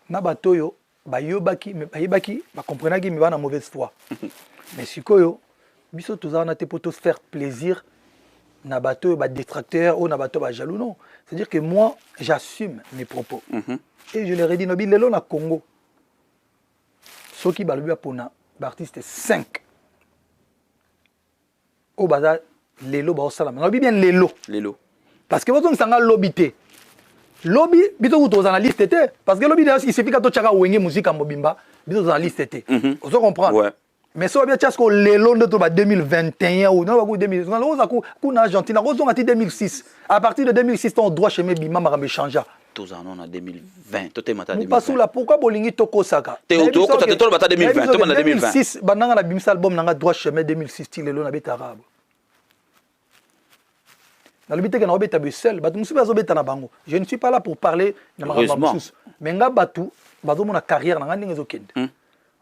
na batoyo bayobaki mais bayebaki ba comprenaki mais bana mauvaise foi mais sikoyo biso tozana te pour faire plaisir na batoyo ba détracteur ou na batoyo ba jaloux non, c'est-à-dire que moi j'assume mes propos et je leur ai dit no bilelo na Congo soki balobi pona ba artiste 5 au bazar lelo ba osala no bien lelo parce que vous sanga lobité lobby bito vous en liste était parce que lobby il suffit que tu chaka wenge musique en mobimba bito en liste était vous comprendre ouais. mais so bien chasko lelo ndo ba 2021 ou non ba 2000 on a Argentine on a 2006 à partir de 2006 on droit chemin bima marambe changer tous en on a 2020 tout est matin 2020 pas sous là pourquoi bolingi toko saka toko ça te tolo bata 2020 tout en 2006 bananga na bimsa album nanga droit chemin 2006 ti lelo na beta arabe je ne suis pas là pour parler de ma mais ma carrière,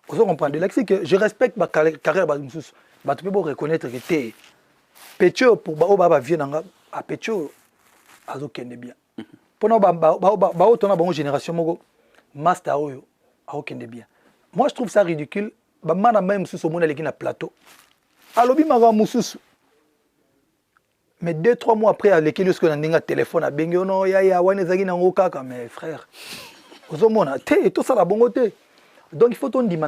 vous comprenez que je respecte ma carrière, je peux reconnaître que Pécho pour Baba vient à Pécho, bien. Pour nous, génération, Master bien. Moi, je trouve ça ridicule. Même sous ce monde, il y a un plateau. Alors, mais 2-3 mois après, avec les gens qui ont un téléphone, à Bengue, non, ya, mais frère, tout ça la bonne côté. Donc il faut qu'on dise,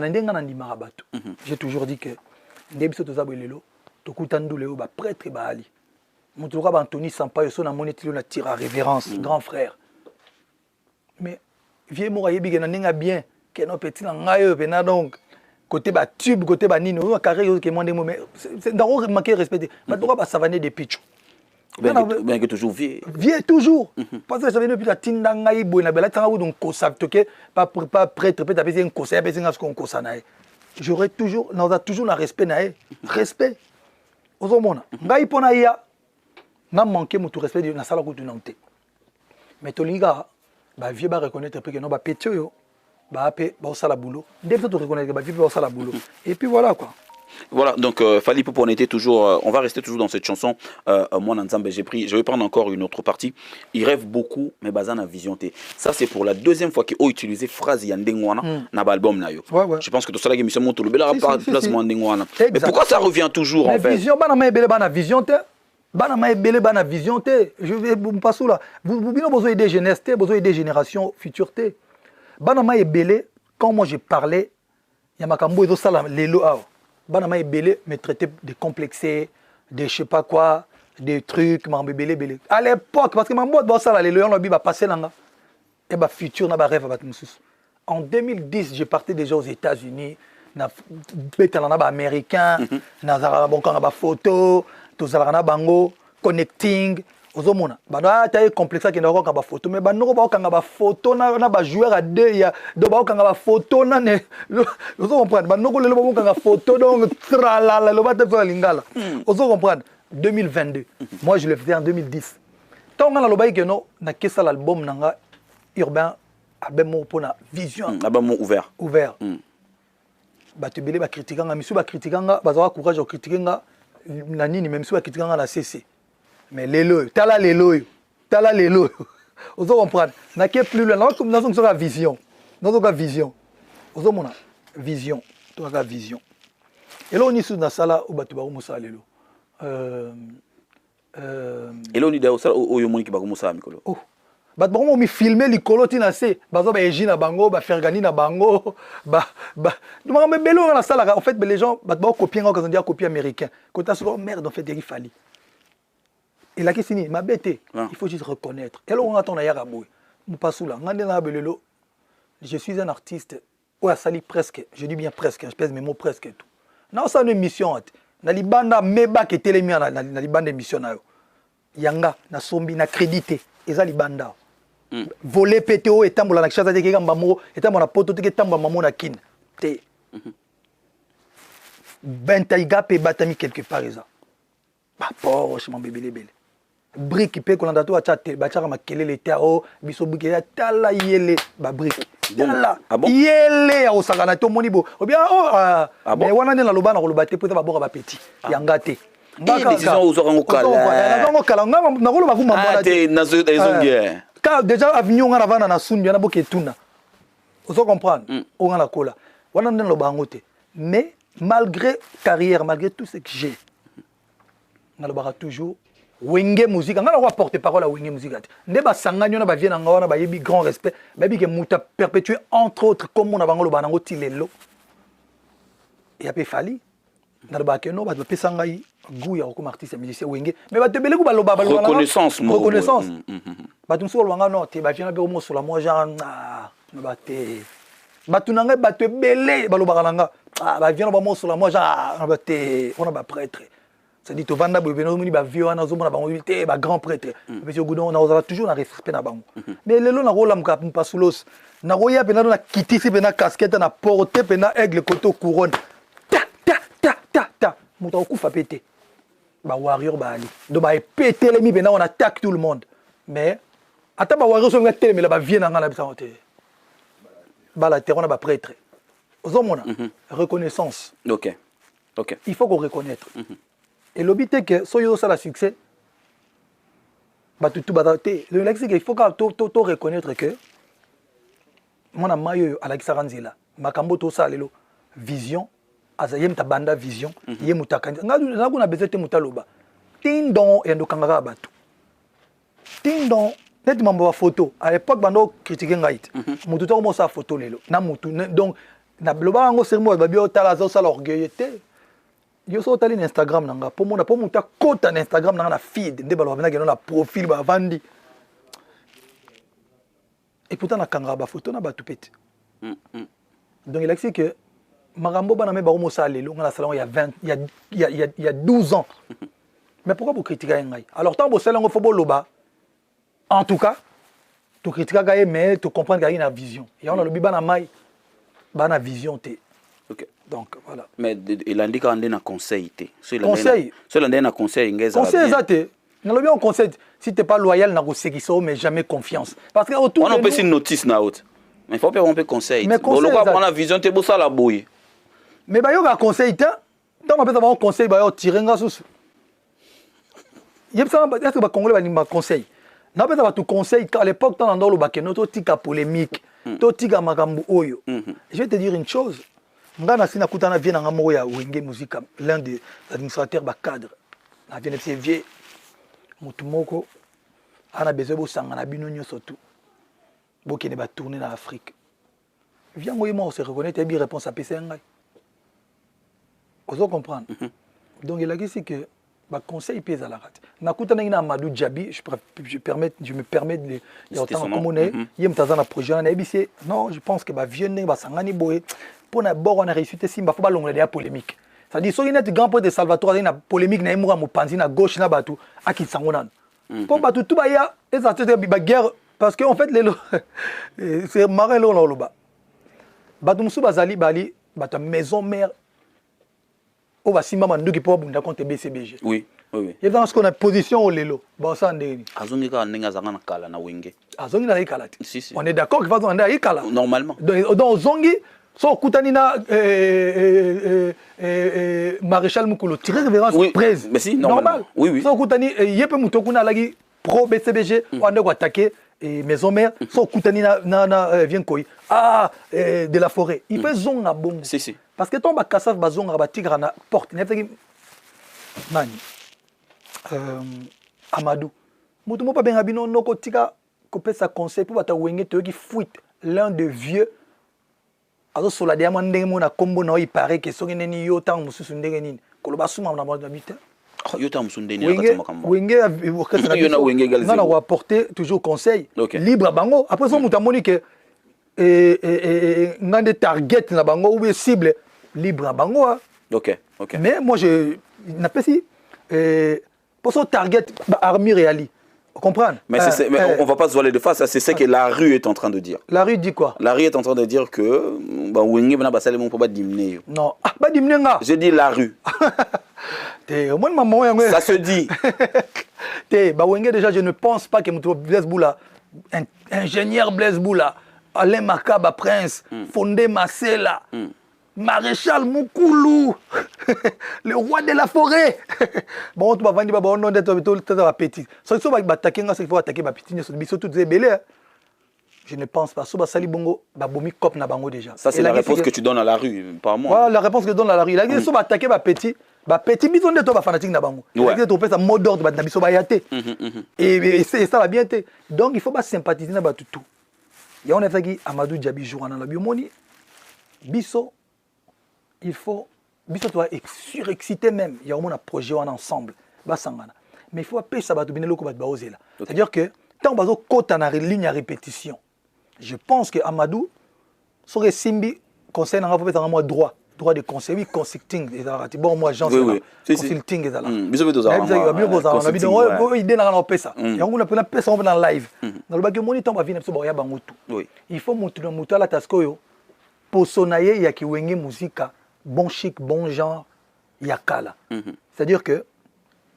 j'ai toujours dit que Ndebiso to zabelelo, to kutandu leo ba prêtre ba ali. Mutuka ba Anthony Sampaio so na monetilo na tire à révérence, grand frère. Mais vieux mora yebi na ninga bien, que no petit na ngayo pena donc côté ba tube, côté ba nino, on carré que moi mais c'est dans manquer respecter. Ba droit ba savaner des pitch. Bien que toujours vieux. Vieux toujours. Parce que ça vient depuis la tinda ngai bo na bela tanga donc kosa toke pas prêtre peut taper un kosa pe singa ko kosa na. J'aurais toujours on a toujours le respect na respect. Ozomona. Ngai pona ya na manquer mon tout respect na sala ko tunante. Mais tolinga ba vieux ba reconnaître que non ba pétio yo ba pe ba sala boulot. Dès que tu reconnaître que ba vieux ba sala boulot. Et puis voilà quoi. Voilà, donc Fally Ipupa, on était toujours, on va rester toujours dans cette chanson. Moi, ensemble, je vais prendre encore une autre partie. Il rêve beaucoup, mais basé na vision té. Ça, c'est pour la deuxième fois qu'il a utilisé phrase yandengwana dans l'album nayo. Je pense que tout ça là, mission monte le bel place yandengwana. Mais pourquoi ça revient toujours en fait? Vision, bana ma bana vision té. Bana ma bana vision té. Je vais vous passer là. Vous besoin des jeunesses té, besoin des générations futures té. Bana ma belé. Quand moi j'ai parlé, il y a makambo ezo sala lelo aw. Banama est belé, mais traité de complexé, de je sais pas quoi, des trucs, belé. À l'époque, parce que ma mode, ça, les lions, va passer là, et bah futur, n'a pas rêve à en 2010, je partais déjà aux États-Unis, na américain, na bon quand photo, tous na bango, connecting. Ozomona bana ta complexe qui ndako ka ba photo mais banoko ba kanga ba photo na ba joueur à deux ya do ba kanga ba photo na ne ozo comprendre banoko lelo ba kanga photo donc tralala lo ba te fa lingala ozo comprendre 2022 moi je le faisais en 2010 tant on a lo ba que non na kessa l'album nanga urbain album pona vision album ouvert ba te belé ba critiquer nga misu ba critiquer nga ba za courage au critiquer nga na nini même si ba critiquer nga na CC. Mais l'élo, tala l'élo, vous comprenez? N'a que plus loin, nous avons la vision, nous avons la vision, vous avez vision, tu as la vision. Et là on est sur la salle où tu vas commencer l'élo. Et là on est dans la salle où on est qui va commencer à Mikolo. Oh, bah bon on me filmer les colotis na se, bah ça bah Egina bango, bah Fergani na bango, bah nous on met bello dans la salle. En fait les gens bah copier quand on dit copier américain. Quand tu as sur merde en fait il fallait. Et la question est, ma bête, il faut juste reconnaître. Et là, on attend d'ailleurs à Boué. Je suis un artiste, ouais, ça lit presque, je dis bien presque, je pèse mes mots presque et tout. Non, ça une émission. Dans les bandes, meba qui était les miens, dans les bandes d'émission, Yanga, na sombi, na crédité, et ça les bandes. Voler PTO et tambola, na chasse de Gamba Mo, et tambola poto, et tambola Mamon à Kin. Bentaïga, pe batami quelque part, ça. Bah, pauvre, je m'en bébé les belles. Brique qui peut qu'on a tout à chatter, bachara ma kele le tao, biso brique ya tala yele, ba brique. Tala yele au sagana to monibo. Ou bien mais wana ne la loba na lobate peut ba bora ba petit. Yangate. Mbaka décision aux orango kala. Orango kala ngama na kolo ba kuma mwana. Ah te na zo ezongie. Car déjà avenir on a vana na sundu na boke tuna. Vous comprenez? On a la cola. On a le bangote. Mais malgré carrière, malgré tout ce que j'ai, on a toujours Wenge musique. On a porter parole à Wenge musique. Ne ba sangani on a ba vient en on a ba yebi grand respect. Ba bi que muta perpétuer entre autres comme on a bango le banango tilelo. Et après fali. Na ba que no ba pe sangai gouya comme artiste musicien Wenge. Mais ba te belé ko ba lo ba reconnaissance mo. Reconnaissance. Ba tum so lo banga no te ba vient na be mo so la mo genre na ba te batu nanga batu belé ba lo ba nanga. Ah ba vient na ba mo so la mo genre na ba te on a ba prêtre. Ça dit, tu vas dans le ba vieux, on a ba grand prêtre. Monsieur Goudon, on a toujours un respect na bango. Mais le long na rola mka pas soulos. Na roya pena na kiti si pena casquette na porter pena aigle koto couronne. Ta ta ta ta ta. Muta okufa pété. Ba warrior ba ali. Donc ba pété les mi pena on attaque tout le monde. Mais ata ba warrior so nga télé mais là ba vieux na ngala bisa hote. Ba la terre on a ba prêtre. Ozomona reconnaissance. OK. OK. Il faut qu'on reconnaître. Et le but est que si vous avez le succès, le lexique, il faut que reconnaître que mon ami Alexa Ranzila, Makambo Tosa Lelo, vision, Azayem Tabanda vision, Yemutakandi, n'a besoin de Mutaloba. Tindon et Ndokangara Batu. Tindon, net mambo photo. À l'époque, bando critiquer Ngaït. Mututo mo sa photo lelo. Na mutu donc na bloba ngo sermo babio talazo sa l'orgueilleté. Yo so tali na Instagram nanga po mona po muta kota na Instagram nanga na feed nde balo bana na profil ba vandi et pourtant na kanga ba photo na ba tupete donc il a dit que marambo bana me ba mo sa lelo ngala salon il y a 12 ans mais pourquoi vous critiquez ngai alors tant bo salon fo bo loba en tout cas tu critiquer gaé mais tu comprends gaé na vision et on a le bibana mai bana vision té. OK. Donc voilà. Mais il a dit qu'on a un conseil. Conseil. Seul on a un conseil. Conseil exact. Nous le bien on conseil. Si t'es pas loyal, n'a pas mais jamais confiance. Parce que autour on peut une notice na haute. Mais il faut pas on peut conseil. Mais conseil. On prend la vision t'es beau ça la bouille. Mais bah yo un conseil tant on peut avoir un conseil bah yo tirer nga sous. Yep ça est-ce que ba congolais ba conseil. Na peut avoir tout conseil à l'époque tant dans le bakeno to tika polémique, to tika makambu oyo. Je vais te dire une chose. Ngana sina kutana vient na ngamo ya Wenge musique l'un des administrateurs ba cadre. Na vient de vieux mutumoko ana besoin bo sanga na bino nyo surtout. Bo kene ba tourner na Afrique. Viens moi on se reconnaître et bien réponse à PC ngai. Vous comprendre. Donc il a dit que ba conseil pèse à la rate. Na kutana ina Amadou Djabi, je me permets de il y a autant comme on est, il y a un projet na ebissé. Non, je pense que ba vieux ne ba sangani boé. Pour na bord on a réussi simba faut pas longue la polémique. Ça dit so il net grand point de Salvatore na polémique na imura mo panzi na gauche na batu akitsangonan. Pour batu tout ba ya et ça c'était ba guerre parce que en fait les c'est marrant là là-bas. Batu musu bazali bali batu maison mère au ba simba mandu qui pour bunda contre BCBG. Oui. Oui. Il y a dans ce qu'on a position au lelo. Bon ça ndeni. Azongika nenga zanga na kala na Wenge. Azongina na kala. Si. On est d'accord qu'il va dans na kala. Normalement. Donc zongi so kutanina maréchal Mukulu tirer révérence presse. Mais si normal. Oui. So kutani yepe mutokuna lagi pro BCBG on doit attaquer maison mère so kutanina na vient koi de la forêt. Il fait zonga bon. Si. Parce que ton ba kasaf ba zonga ba tigre na porte. Nani Amadou. Mutu mo pa benga bino noko tika ko pesa conseil pour bata Wenge te qui fuite l'un de vieux. Alors sur la diamant ndenge mona kombo na il paraît que so neni yo tan mususu ndenge nini. Ko lo basuma na mona bita. Yo tan mususu ndenge akati makamba. Wenge yo na Wenge galzi. Non on va apporter toujours conseil libre à bango. Après so muta moni que ngande target na bango ou bien cible libre à bango. OK. Mais moi je n'apprécie pour son target armure et ali. Vous comprenez? Mais on va pas se voiler de face, c'est ce que la rue est en train de dire. La rue dit quoi? La rue est en train de dire que Wenge bana basale mon pas diminuer. Non, pas diminuer nga. Je dis la rue. Ça se dit. Wenge déjà je ne pense pas que Muto Blaise Boula ingénieur Blaise Boula, Alain Makaba Prince, Fondé Marcella. Maréchal Moukoulou, le roi de la forêt. Bon, tu vas vendre bon nom d'être petit. Ça il faut attaquer il faut attaquer ma petite so biso tout belé. Je ne pense pas. So ba sali bongo ba bomi cop na bango déjà. Ça c'est la réponse que tu donnes à la rue, pas moi. Voilà la réponse que je donne à la rue. La gueule so ba attaquer ma petit biso d'être ba fanatique na bango. La gueule tu ça mot d'ordre ba na biso ba yaté. Et ça va bien té. Donc il faut pas sympathiser na ba tout. Ya on a fait Amadou Djabi jour na biomoni. Biso il faut biso toi surexcité même il y a au moins un projet ensemble basangana mais il faut pas ça ba to binelo ko ba oser là c'est-à-dire que tant bazo kota na ligne à répétition je pense que Amadou serait simbi conseil na peut être moi droit de conseil oui consulting bon moi j'en sais consulting ezala biso beto za on a vidéo idée na na pesa ya nguna pena pesa on dans live na le bagio moni tant ba vina biso ba ya bango tout il faut mutu ala taskoyo posonaye ya kiwenge musika bon chic, bon genre, yakala. C'est-à-dire que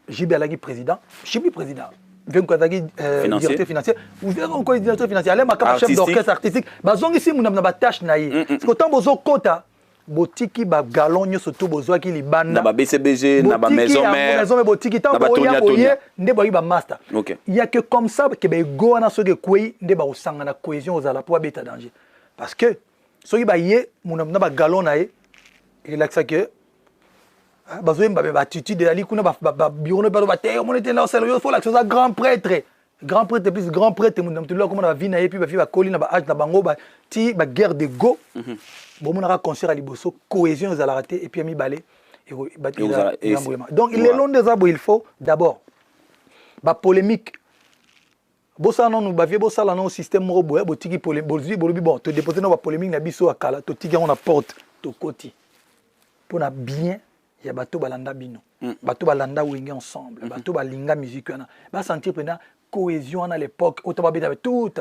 JB Alagi président, JB président, directeur financier, ou encore directeur financier, allez ma chef d'orchestre artistique, bazong ici mon na tâche naïe. Parce que tant bozo kota, botiki ba galon nyo surtout bozo ki libanda. Na ba BCBG, na ba maison mère. Maison mais botiki tant boya boye, nde boyi ba master. Il y a que comme ça que be go na so ke kwei nde ba osanga na cohésion aux ala pour beta danger. Parce que soki ba ye mon na ba galon naïe et là ça que bazoé ba attitude de ali kuna ba bureau ne ba te on était là il faut la chose grand prêtre plus grand prêtre mon tu là comment va vina et puis ba colline ba âge na bango ba ti ba guerre de go bon mon a concert à liboso cohésion aux ala raté et puis mi balé et donc il est long des arbres il faut d'abord ba polémique bossa non ba vie bossa là non système robo botiki polémique bon te déposer non ba polémique na biso akala to tiki on apporte to koti pour na bien ya bato balanda bino bato balanda wenge ensemble bato balinga musique wana ba sentir pendant cohésion à l'époque autant ba tout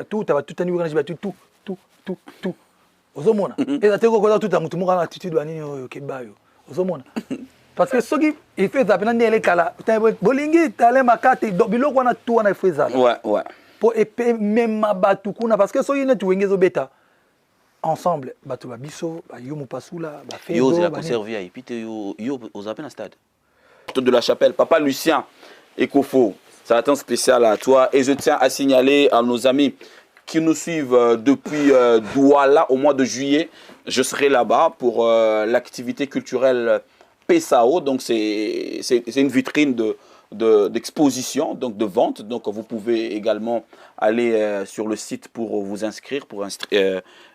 ani wanga tout ozomona et ça te ko tout mutu mo kana attitude bani ke bayo ozomona parce que soki il fait ça pendant les kala bolingi tale makati biloko wana tout wana il fait ça ouais pour épée même bato kuna parce que soki ne tu wenge zo beta ensemble bato ba biso ba yo mopasula ba fait yo la conserver et puis yo aux appels à stade de la chapelle papa Lucien Ekofo ça attend spécial à toi et je tiens à signaler à nos amis qui nous suivent depuis Douala au mois de juillet je serai là-bas pour l'activité culturelle PSAO donc c'est une vitrine d'exposition, donc de vente. Donc vous pouvez également aller sur le site pour vous inscrire, pour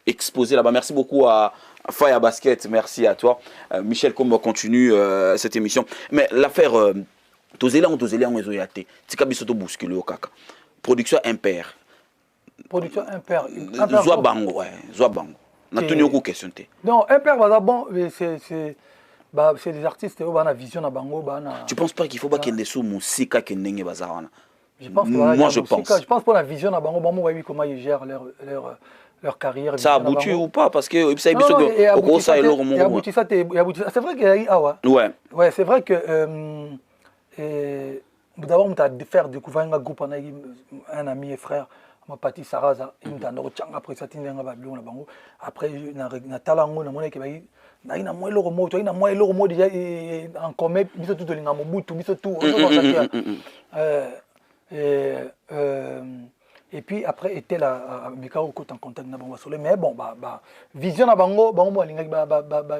exposer là-bas. Merci beaucoup à Faya Basket, merci à toi. Michel, comme on continue cette émission. Mais l'affaire Tozélan, on est yaté. Tikabisoto bousculé au caca. Production impair. Production impair. Zoa bango, ouais. Zoa bango. On a tenu beaucoup de questions. Non, impair, bon, c'est des artistes qui ont une vision na bango tu penses pas qu'il faut pas qu'il y ait des sous musika qui n'engagent pas ça je pense je pense pour la vision na bango bon oui comment ils gèrent leur carrière ça aboutit ou pas parce que ça aboutit ça c'est vrai qu'il y a awa ouais c'est vrai que d'abord on t'a faire découvrir un groupe un ami et frère ma partie Saraza il m'a donné après ça tinga babilo na bango après na talango na mona ke bai na moi le remote na moi le remote déjà en commun biso tout linga mobutu biso tout et puis après était là Mika au côté en contact na bango solo mais bon vision na bango moi linga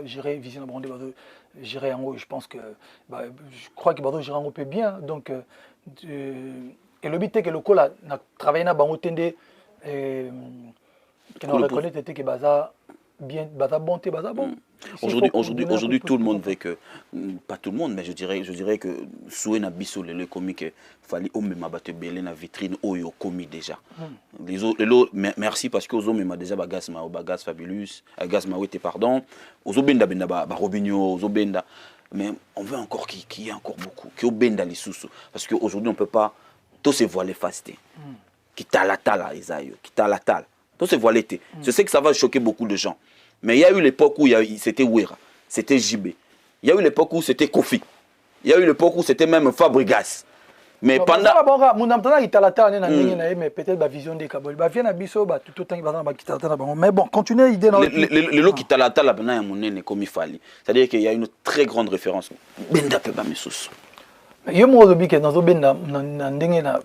gérer vision na bango gérer en je pense que je crois que bango gérer un peu bien donc et le but est que le col a travaillé na bango tende que nous reconnaître que baza bien baza bonté baza bon aujourd'hui tout le monde veut que pas tout le monde mais je dirais que soué na biso le comique fallait au même battre belé na vitrine oyo commis déjà les autres merci parce que aux hommes déjà bagas fabulous gas mawete pardon aux obenda ba Robinho aux obenda mais on veut encore qu'il y ait encore beaucoup qui obenda les sous parce que aujourd'hui on peut pas tout se voiler fasté qui tala Isaïe qui tala tout se voiler je sais que ça va choquer beaucoup de gens mais il y a eu l'époque où c'était Ouera, c'était JB. Il y a eu l'époque où c'était Kofi. Il y a eu l'époque où c'était même Fabregas. Mais pendant mon amtana italata na ndenge na mais peut-être ba vision de kabol ba vient na biso ba tout temps ba ba kitata na bango mais bon continuez idée na le lo kitalata la bana ya monene comme il fallait c'est-à-dire qu'il y a une très grande référence benda pe ba misusu yo mo zo bike na zo benda na ndenge na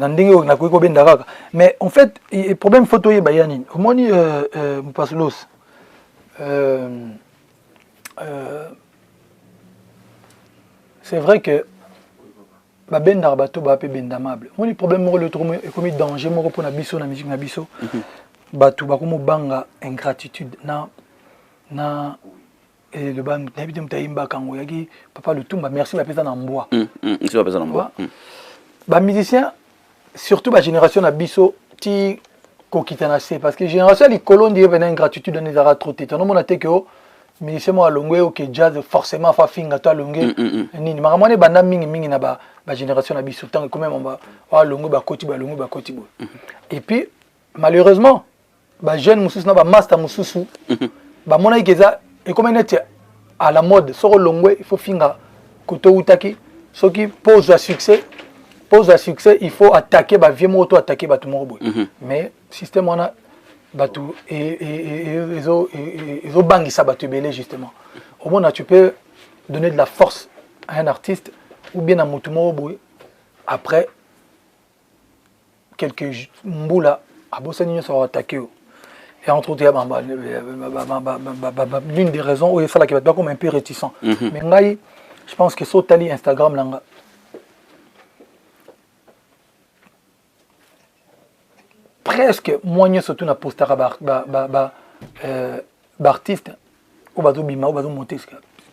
ndenge na ko benda kaka mais en fait le problème photo ye ba yani omoni mpasulos c'est vrai que ba benda bato ba pe bendamable mon problème mo le trouver comme danger mo pour na biso na musique na biso bato ba ko banga ingratitude na le ban n'habite mtaimba kango yaki papa le tumba merci ba pesa na mboa c'est pas pesa na mboa ba musicien surtout ba génération na biso ti ko kitana c'est parce que génération les colons dit ben ingratitude on les a trop tête non mon até que musicien mo alongwe o que jazz forcément fa finga to alongwe nini makamone banda mingi na ba génération na biso tant quand même on va alongwe ba koti bo et puis malheureusement ba jeune mususu na ba master mususu ba mona ikeza et comme on est à la mode sur longwe il faut finga koto utaki ce qui pose à succès il faut attaquer ba vieux moto attaquer ba tout morobo mais système on a batu et ils ont bangé ça batu belé justement au moins tu peux donner de la force à un artiste ou bien à moto morobo après quelques mboula abosani ça va attaquer. Et entre autres, l'une des raisons où il faut qu'il va être comme un peu réticent. Mais je pense que sur Tali Instagram, là, presque moins surtout na poster artiste ou bazo bima ou bazo monter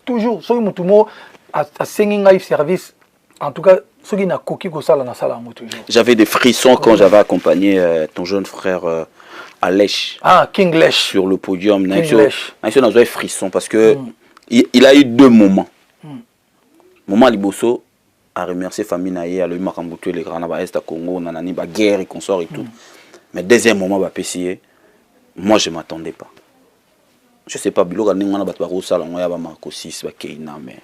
toujours so mutu mo a singing live service en tout cas ceux qui n'a coquille ko sala na sala mo toujours. J'avais des frissons quand j'avais accompagné ton jeune frère Alèche. King Lesh sur le podium. On a eu frisson parce que il a eu deux moments. Moment Liboso a remercié famille naïe, a le Makambutu les grands est à Congo, nanani ba guerre et consort et tout. Mais deuxième moment ba PCA, moi je m'attendais pas. Je sais pas bilo ganinga na batwa ko sala ngoya ba Marco 6 ba Keina mais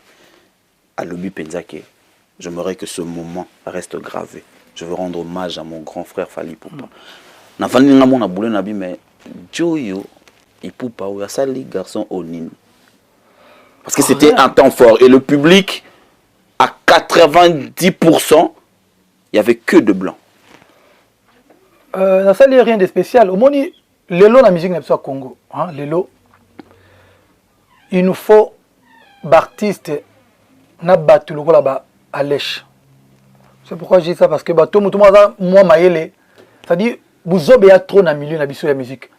à l'obi Penzake. J'aimerais que ce moment reste gravé. Je veux rendre hommage à mon grand frère Fally Ipupa. Na fani nga mona boulé na bi mais Joyo Ipupa ou ya sali garçon onin. Parce que c'était un temps fort et le public à 90% il y avait que de blancs. Na sali rien de spécial. Au moni lelo na musique na biso Congo, hein, lelo il nous faut d'artistes na batu lokola ba Alèche. C'est pourquoi je dis ça parce que bato mutu moi mayele. C'est-à-dire Bouzobe a trop dans le milieu de la musique.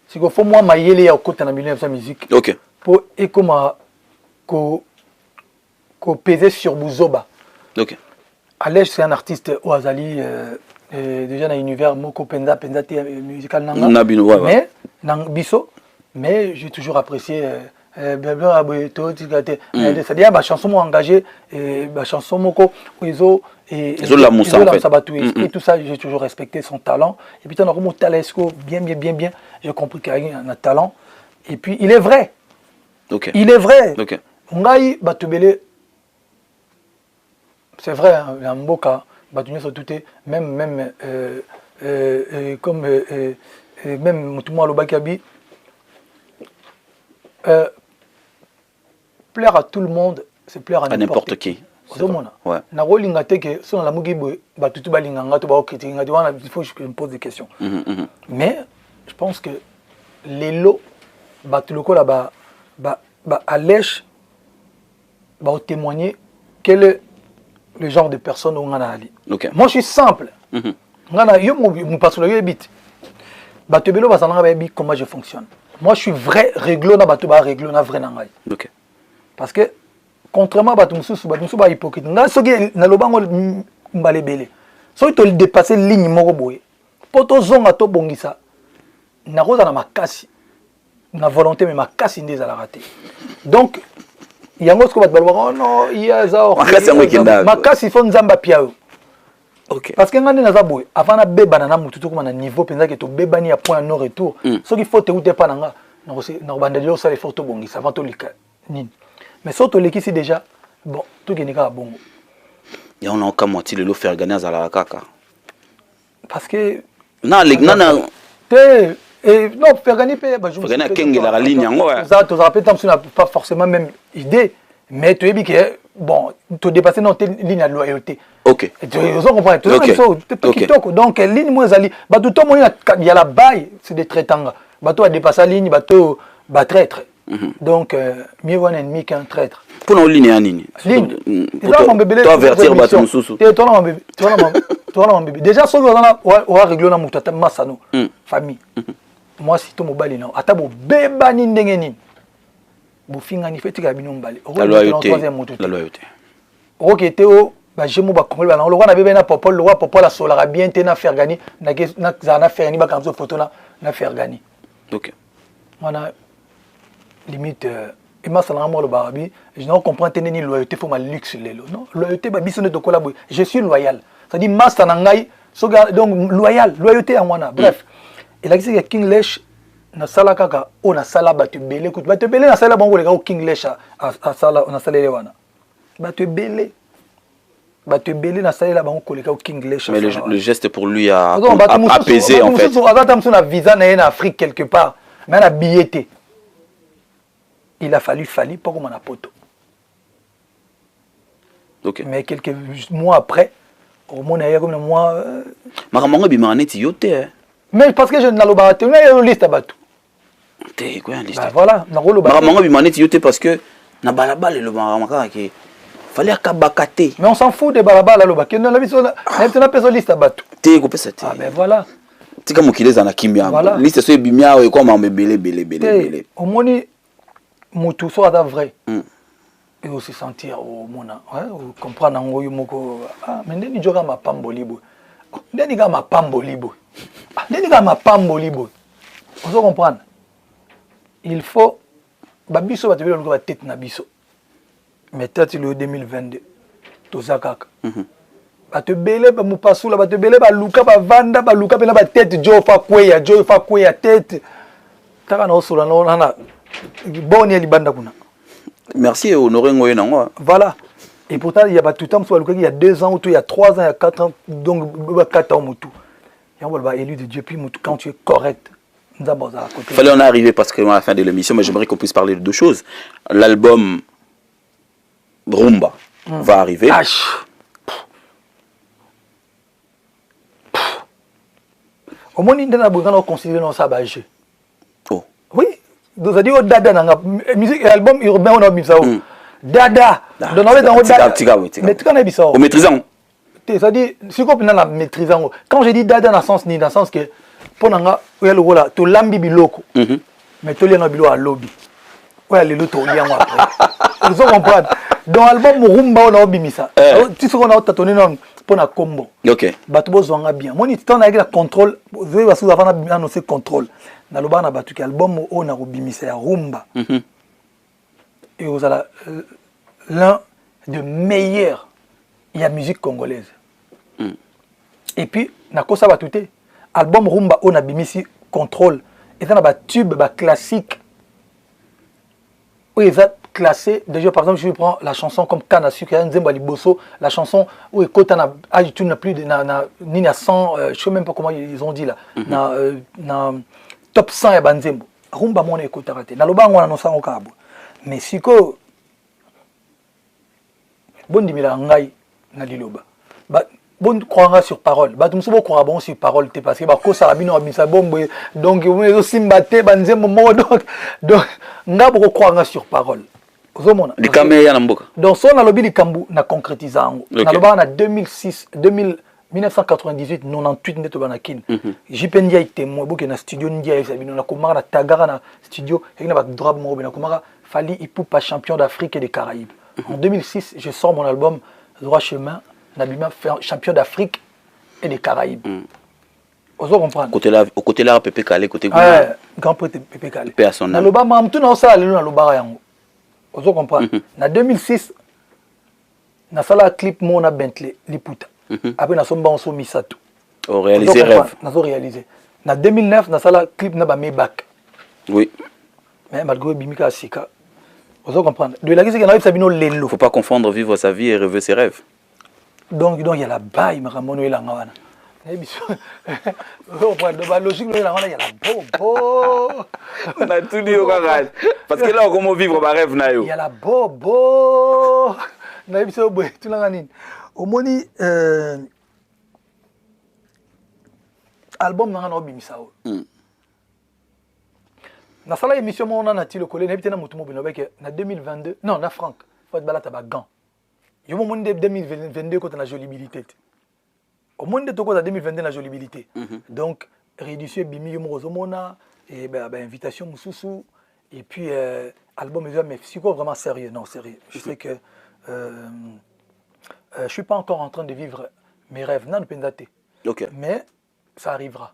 C'est qu'il faut moi mailler à côté dans le milieu de la musique. Ok. Pour et comment qu'on peser sur Bouzoba. Ok. Alèche c'est un artiste au Azali déjà dans l'univers moko penza musical nanga. Mais dans biso mais j'ai toujours apprécié c'est-à-dire ma chanson m'a engagé ma chanson moko ils et la moussa en fait. Et tout ça j'ai toujours respecté son talent et puis tu as un talesco bien j'ai compris qu'il y a un talent et puis il est vrai. OK. Il est vrai. OK. Ngai batubele c'est vrai hein, mboka batunya tout même comme même mutumo alobakabi plaire à tout le monde, c'est plaire à n'importe qui. Ouais. Na rolinga teke so na lamugi bo batutu balinganga to ba okritinga to il faut que je me pose des questions. Mais je pense que les lots batuloko là ba Alèche va témoigner quel est le genre de personne où on a ali. Okay. Moi je suis simple. Ngana yo mo pasolo yo bit. Batubelo ba sananga ba bit comment je fonctionne. Moi je suis vrai réglo na batu ba réglo na vrai nangai. OK. Parce que contrairement à batu mususu ba hypocrite. Nga soki na lobango mbale belé. Soki to dépasser ligne moko boye. Poto zonga to bongisa. Na roza na makasi. Na volonté mais makasi ndeza la raté. Donc yango sko batu balwa oh non il y a ça. Makasi fo nzamba piao. OK. Parce que ngandi naza boye avant na beba na mutu to kuma na niveau penza ke to bebani ya point non retour. Soki faut te outé pa nanga na banda dio ça les photos bongisa avant to lika nini. Mais surtout l'équipe c'est déjà bon tout qui n'est pas bon. Et on a encore moitié le lot faire gagner à la kaka. Parce que Non, les non. non, faire gagner je me gagner Keng la ligne ça tu n'as pas forcément même idée, mais tu es dit que bon, tu dépasser notre ligne de loyauté. OK. Tu comprends, donc ligne moi zali, ba tout le monde il y a la baille, c'est des traitants. Bateau a dépassé la ligne, bateau va traître. Donc mieux vaut un ennemi qu'un traître. Pour nos lignes en ligne. Toi avertir bateau sous. Toi mon bébé. Déjà so on va régler na mutata masano famille. Moi si to mobali non, ata bo beba ni ndenge ni. Bo finga ni feti ka bino mbali. La loyauté. OK était au ba jemo ba congolais ba lo na bebe na popol, le roi popol la solara bien te na faire gagner na faire ni ba kanzo photo na faire gagner. OK. On a limite et moi ça n'a pas le barabi, je ne comprends pas ni loyauté faut ma luxe lelo non loyauté ba biso ne to collaborer je suis loyal ça dit master nangai donc loyauté à moi bref et là c'est que King Lesh na sala kaka on a sala ba te belé écoute ba te belé na sala bango le gars King Lesh à sala on a salé wana ba te belé na sala la bango ko le gars King Lesh mais le geste pour lui a apaisé en fait on a visa na Afrique quelque part mais on a billetté. Il a fallu pour qu'on a poto. Okay. Mais quelques mois après, au moins il y a comme un mois. Mais parce que je n'ai pas une liste à battre. Voilà, parce que na balabala le maramaka qui fallait akabakate. Mais on s'en fout des balabala le bak. On a pas liste à battre. Ah ben voilà. C'est comme qu'il est dans la kimia. Liste sur bimia et quoi belé. Au moins mutu so ada vrai et aussi sentir au mona comprendre ngo yumoko mais ndeni joka mapambo libo ndeni ga mapambo libo vous comprendre il faut babiso ba tebelo ba tête na biso mais tête le 2022 tozakaka ba te belé ba mupasula ba te belé ba luka ba vanda ba luka pena ba tête jo fa kweya tête taka na osula na bon il banda kuna. Merci honoré ngoye nango. Voilà. Et pourtant il y a pas tout temps soit il y a 2 ans ou il y a 3 ans il y a 4 ans donc 4 ans mutu. Et on va élu de Dieu puis mutu quand tu es correct. Nous avons à côté. Il fallait en arriver parce que à la fin de l'émission mais j'aimerais qu'on puisse parler de 2 choses. L'album Rumba va arriver. Au moins il n'a pas considéré non ça bagé. Oh. Oui. Donc ça dit dada nanga musique album urbain on a mis ça dada donc on est dans dada mais tu connais ça au maîtrisant ça dit si qu'on na maîtrisant quand je dis dada dans sens ni dans sens que pour nanga ouais le voilà to lambi biloko mais to lianga bilo à lobby ouais le to lianga après vous comprenez dans album rumba on a mis ça tu sais qu'on a tâtonné non pour na combo OK bato bozwanga bien moni temps avec la contrôle vous va sous avant annoncer contrôle na lobana batu ki album on a robimisa ya rumba et vous allez l'un des meilleurs il y a musique congolaise et puis na kosa batute album rumba on a bimisi contrôle et ça na ba tube ba classique où ils ont classé déjà par exemple je prends la chanson comme Kana Sucre Nzemba Liboso la chanson où écoute na tu n'as plus de ni à 100 je sais même pas comment ils ont dit là na top 100 ya banzembo rumba mona écoute raté na lobango na nosango kabo mais siko bon dimila ngai na liloba ba bon croira sur parole ba tumso bo croira bon sur parole te parce que ba ko sarabino abisa bombo donc on simbate banzembo mo donc ngabo croira sur parole ozomona likamé na mboka donc son na lobi likambu na concrétisant na loba na 1998 98 ndeto banakin jipendia itemwe boke na studio ndia esabino na komara na tagara na studio et na ba drop mo na komara Fally Ipupa champion d'Afrique et des Caraïbes en 2006 je sors mon album Droit chemin Nabima champion d'Afrique et des Caraïbes ozo comprendre côté là Pépé Calé côté grand Pépé Calé Pépé à son na loba ma mtu na sala lelo na loba yango ozo comprendre na 2006 na sala clip mo na Bentley Liputa après na somba on so misato au réaliser rêve na so réaliser na 2009 na sala clip na ba Maybach oui mais malgré bimika sika vous comprendre de la question que na sabino lelo faut pas confondre vivre sa vie et rêver ses rêves Donc il y a la baille, Maramono et l'Angawana. La logique, il y a la bobo. On a tout dit au garage. Parce que là, comment vivre ma rêve, il y a la bobo. Tout l'anganine. Au moni, album Nangano Bimisao. Na sala émission mon on a ti le collé n'habite na mutumo bino beke na 2022 non na Franck faut être balata ba gant yo mo monde 2022 quand on a jolibilité au monde to ko 2022 na jolibilité donc réédition bimi yo mo mona et bah invitation mususu et puis album mais c'est quoi vraiment sérieux non sérieux je sais que je suis pas encore en train de vivre mes rêves non pendate OK mais ça arrivera.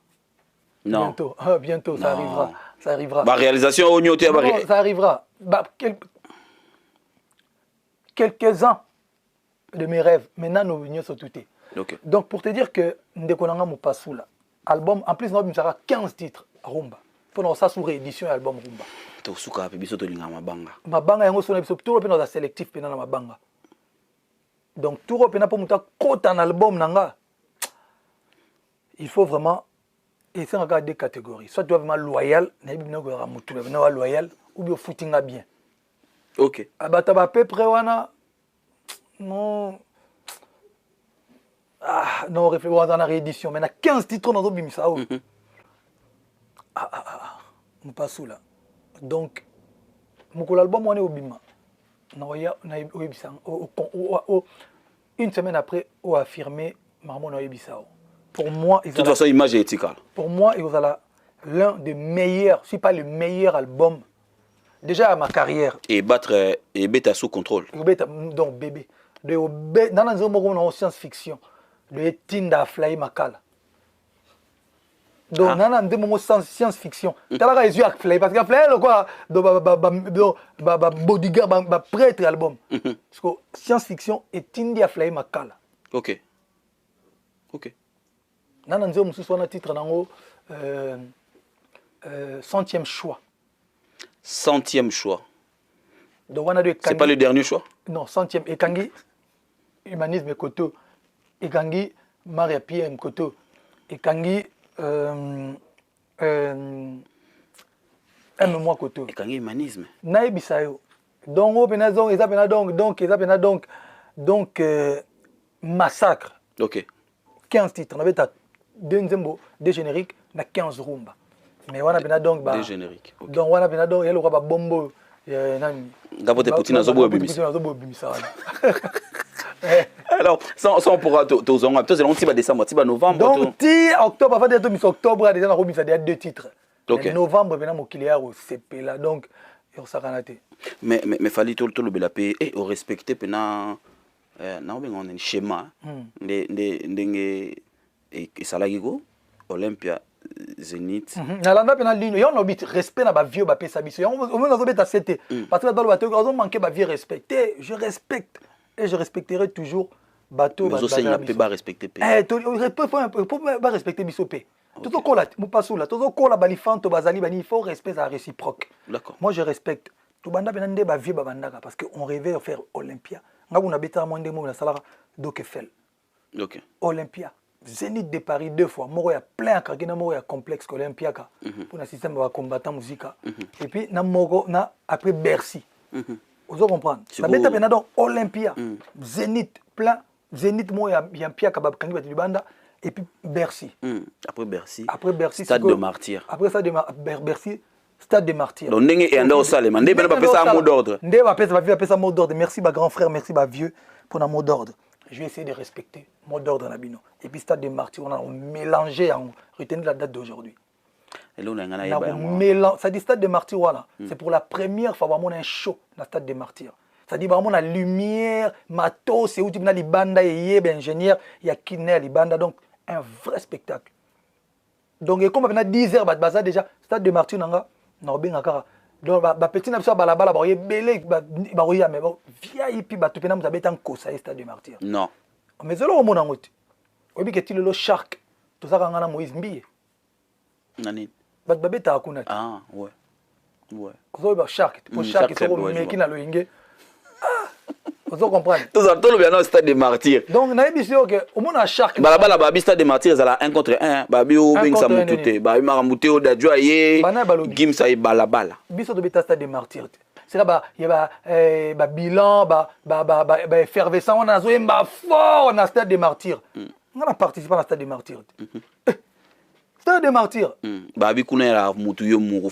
Non. Bientôt, bientôt, ça arrivera. Ça arrivera. Ma réalisation au Nyoté à Barry. Ça arrivera. Quelques-uns de mes rêves, maintenant nous venons sur tout. Okay. Donc pour te dire que Ndekonanga Moupasoula, album, en plus, nous avons 15 titres à Rumba. Pour nous, ça sous réédition album Rumba. Tu souka biso to linga mabanga. Mabanga yango sona biso tout repena sélectif pena na mabanga. Donc tout repena pour muta kota un album nanga. Il faut vraiment. Et c'est encore deux catégories. Soit tu es vraiment loyal, loyal, ou bien footing bien. Ok. Abataba peu près non. Ah, non, réfléchissons dans la réédition. Mais il y a 15 titres dans le ça. On passe là. Donc, mon album on est au Bima. Une semaine après, on a affirmé Marmon Ebissao. Pour moi, de toute façon, image est éthique. Pour moi, il y a l'un des meilleurs, si pas le meilleur album, déjà à ma carrière. Et battre et bêta sous contrôle. Donc, bébé. Dans la science-fiction, de Tinda Fly Makala. Donc, dans la science-fiction, tu as les yeux avec Fly, parce que Fly, c'est quoi? Bodyguard, prêtre album. Parce que science-fiction est Tinda Fly Makala. Ok. Ok. Nana nzeo mususu wana titre nango centième choix. Centième choix. Donc on a deux. C'est pas le dernier choix? Non, centième. Ekangi humanisme koto. Ekangi Maria Pierre koto. Ekangi aime-moi koto. Ekangi humanisme. Naebisayo. Donc on pena donc eza pena donc massacre. Ok. 15 titres. On avait deux génériques, na 15 rumba. Mais on a bien donc deux génériques. Okay. Donc on a bien donc il y a le roi bombo Gabote Poutine à Zobo Bimisa. Alors ça on pourra tous on peut on va décembre, tu vas novembre. Donc ti octobre avant d'être mis octobre déjà na robisa il y a deux titres. Okay. Novembre bien mon kiliar au CP là donc il s'arrêter. Mais fallait tout le belapé et au respecter pena na on un schéma ndenge et Salagigo, Olympia, Zénith. Nalanda pena ligne, y a un respect na ba vieux ba pesa biso. On va beta c'était parce que dans le bateau on manquait ba vieux respecté, je respecte et je respecterai toujours bateau ba. Mais aussi il pas respecter pe. Faut pas respecter biso pe. Tout au cola, mu pas là, tout au cola balifanto bazali bani, il faut respect ça réciproque. D'accord. Moi je respecte. Tout banda pena ndé ba vieux ba bandaka parce que on rêvait de faire Olympia. Ngabuna beta mo ndé mo na salara Dokefel. OK. Olympia. Zénith de Paris 2 fois. Moi, il y a plein de caractères, il y a complexe Olympia pour le système de combattant musique. Et puis, après Bercy. Vous comprenez? Ça veut dire donc Olympia, Zénith, plein. Zénith, moi, il y a un pied qui banda. Et puis Bercy. Après Bercy. Après Bercy. Stade de Martyrs. Après ça, Bercy. Stade de Martyrs. Donc, Ndenge et Anda au Salé, Ndenge va passer un mot d'ordre. Ndenge va passer un mot d'ordre. Merci, ma grand frère, merci, ma vieux, pour un mot d'ordre. Je vais essayer de respecter mot d'ordre Nabino. Et puis Stade des Martyrs, on a mélangé, on retenu la date d'aujourd'hui. Ça dit Stade des Martyrs, voilà. C'est pour la première fois qu'on a un show dans le Stade des Martyrs. Ça dit vraiment la lumière, matos, c'est où tu as les bandes, il y a ingénieur, il y a kiné, les bandes, donc un vrai spectacle. Donc comme on a 10 heures, bah déjà Stade des Martyrs, on a bien donc petit n'a pas balabala ba belé ba roya mais bon via et puis ba topena mu tabeta ko ça Stade des Martyrs. Non. Mais zelo o mona ngoti. Obi ke tilo shark. To saka ngana Moïse Mbiye. Nani. Ba beta akuna. Ah ouais. Ko ba shark, pour shark so meki na loyenge. Vous comprenez? Tout ça, tout le bien dans le stade des martyrs. Donc, on a dit que au moins, à chaque. Balabala, babi, stade des martyrs, ça a 1 contre 1. Babi, ou bien ça moutouté. Babi, maramouté, ou d'adjoua, yé. Gim, ça y est, balabala. Biso de bêta stade des martyrs. C'est là, il y a bilan, effervescent, on a joué fort dans le stade des martyrs. On a participé à la stade des martyrs. Stade des martyrs. Babi, Kouna, la moutouyo, mourou.